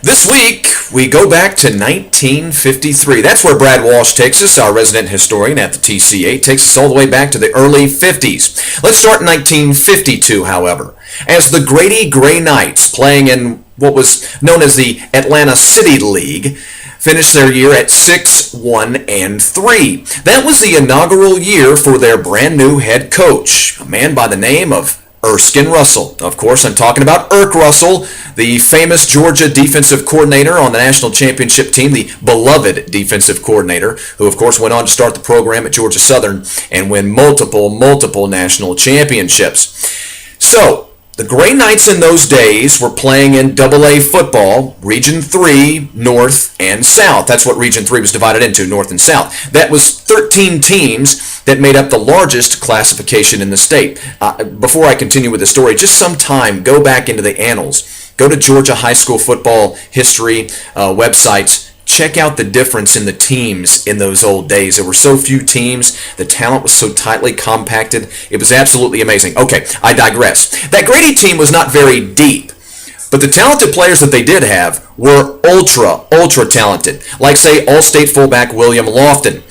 This week, we go back to 1953. That's where Brad Walsh takes us, our resident historian at the TCA, takes us all the way back to the early 50s. Let's start in 1952, however, as the Grady Gray Knights, playing in what was known as the Atlanta City League, finished their year at 6-1-3. That was the inaugural year for their brand new head coach, a man by the name of Erk Russell. Of course, I'm talking about Erk Russell, the famous Georgia defensive coordinator on the national championship team, the beloved defensive coordinator, who of course went on to start the program at Georgia Southern and win multiple national championships. So, the Gray Knights in those days were playing in AA football, Region 3, North and South. That's what Region 3 was divided into, North and South. That was 13 teams that made up the largest classification in the state. Before I continue with the story, just some time, go back into the annals. Go to Georgia high school football history websites. Check out the difference in the teams in those old days. There were so few teams. The talent was so tightly compacted. It was absolutely amazing. Okay, I digress. That Grady team was not very deep, but the talented players that they did have were ultra talented. Like, say, All-State fullback Wilbur Lofton,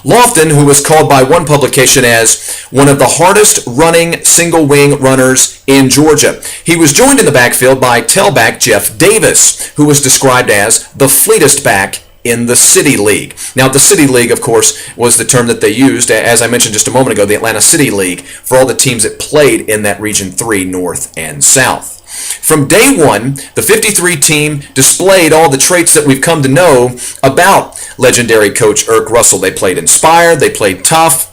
Lofton, who was called by one publication as one of the hardest running single-wing runners in Georgia. He was joined in the backfield by tailback Jeff Davis, who was described as the fleetest back in the City League. Now, the City League, of course, was the term that they used, as I mentioned just a moment ago, the Atlanta City League, for all the teams that played in that Region 3, North and South. From day one, the 53 team displayed all the traits that we've come to know about legendary coach Erk Russell. They played inspired, they played tough,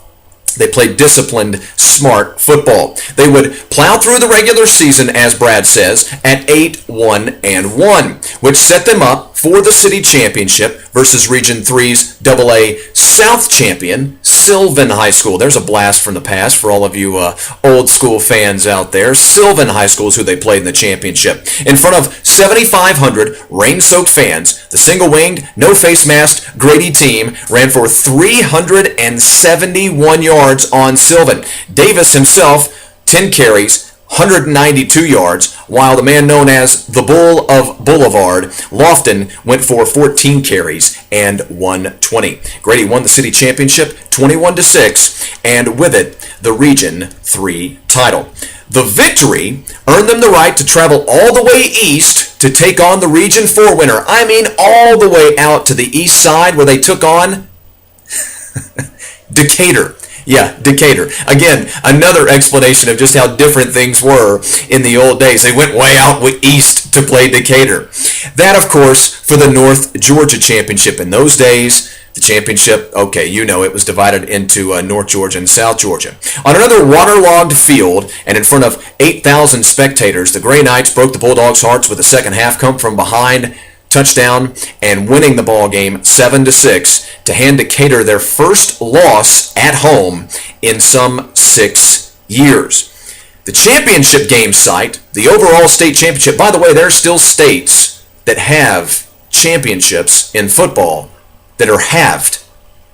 they played disciplined, smart football. They would plow through the regular season, as Brad says, at 8-1-1, which set them up for the city championship versus Region 3's AA South champion, Sylvan High School. There's a blast from the past for all of you old school fans out there. Sylvan High School is who they played in the championship. In front of 7,500 rain-soaked fans, the single-winged, no-face masked Grady team ran for 371 yards on Sylvan. Davis himself, 10 carries, 192 yards, while the man known as the Bull of Boulevard, Lofton, went for 14 carries and 120. Grady won the city championship 21-6, and with it, the Region 3 title. The victory earned them the right to travel all the way east to take on the Region 4 winner. I mean, all the way out to the east side where they took on Decatur. Yeah, Decatur. Again, another explanation of just how different things were in the old days. They went way out east to play Decatur. That, of course, for the North Georgia Championship. In those days, the championship, okay, you know, it was divided into North Georgia and South Georgia. On another waterlogged field and in front of 8,000 spectators, the Gray Knights broke the Bulldogs' hearts with a second half come from behind touchdown and winning the ball game 7-6 to hand Decatur their first loss at home in some 6 years. The championship game site, the overall state championship, by the way, there are still states that have championships in football that are halved,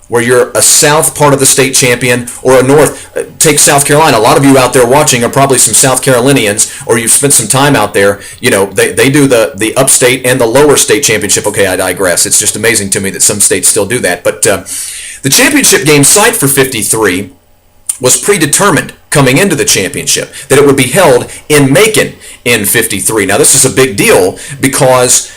where you're a south part of the state champion or a north. Take South Carolina. A lot of you out there watching are probably some South Carolinians, or you've spent some time out there. You know, they do the upstate and the lower state championship. Okay, I digress. It's just amazing to me that some states still do that. But the championship game site for 53 was predetermined coming into the championship, that it would be held in Macon in 53. Now, this is a big deal because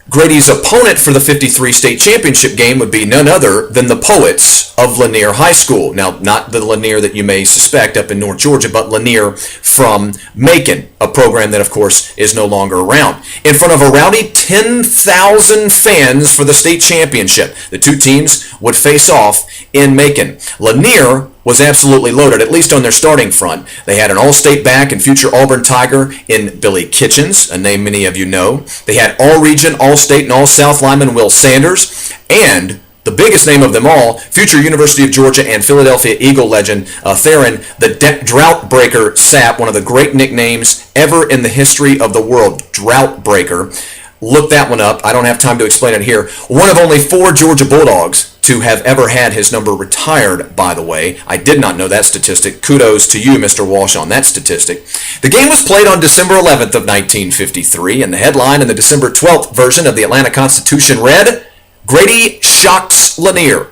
Grady's opponent for the 53 state championship game would be none other than the Poets of Lanier High School. Now, not the Lanier that you may suspect up in North Georgia, but Lanier from Macon, a program that, of course, is no longer around. In front of a rowdy 10,000 fans for the state championship, the two teams would face off in Macon. Lanier was absolutely loaded, at least on their starting front. They had an all-state back and future Auburn Tiger in Billy Kitchens, a name many of you know. They had all-region, all-state, and all-South lineman Will Sanders, and the biggest name of them all, future University of Georgia and Philadelphia Eagle legend Theron, the Drought Breaker Sapp, one of the great nicknames ever in the history of the world, Drought Breaker. Look that one up. I don't have time to explain it here. One of only 4 Georgia Bulldogs to have ever had his number retired, by the way. I did not know that statistic. Kudos to you, Mr. Walsh, on that statistic. The game was played on December 11th of 1953, and the headline in the December 12th version of the Atlanta Constitution read, Grady shocks Lanier,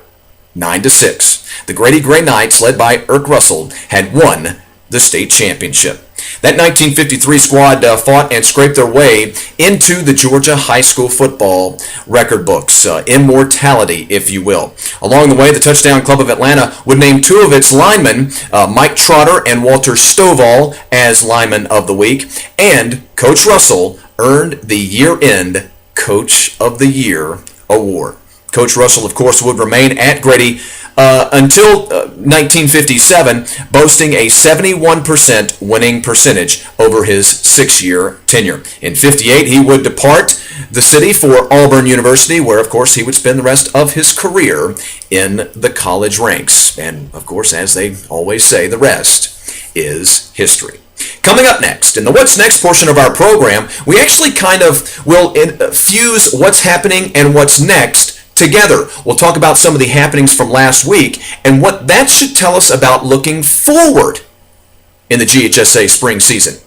9-6. The Grady Gray Knights, led by Erk Russell, had won the state championship. That 1953 squad fought and scraped their way into the Georgia high school football record books, immortality, if you will. Along the way, the Touchdown Club of Atlanta would name two of its linemen, Mike Trotter and Walter Stovall, as Lineman of the Week, and Coach Russell earned the year-end Coach of the Year award. Coach Russell, of course, would remain at Grady until 1957, boasting a 71% winning percentage over his 6-year tenure. In 58, he would depart the city for Auburn University, where, of course, he would spend the rest of his career in the college ranks. And, of course, as they always say, the rest is history. Coming up next, in the What's Next portion of our program, we actually kind of will fuse what's happening and what's next together. We'll talk about some of the happenings from last week and what that should tell us about looking forward in the GHSA spring season.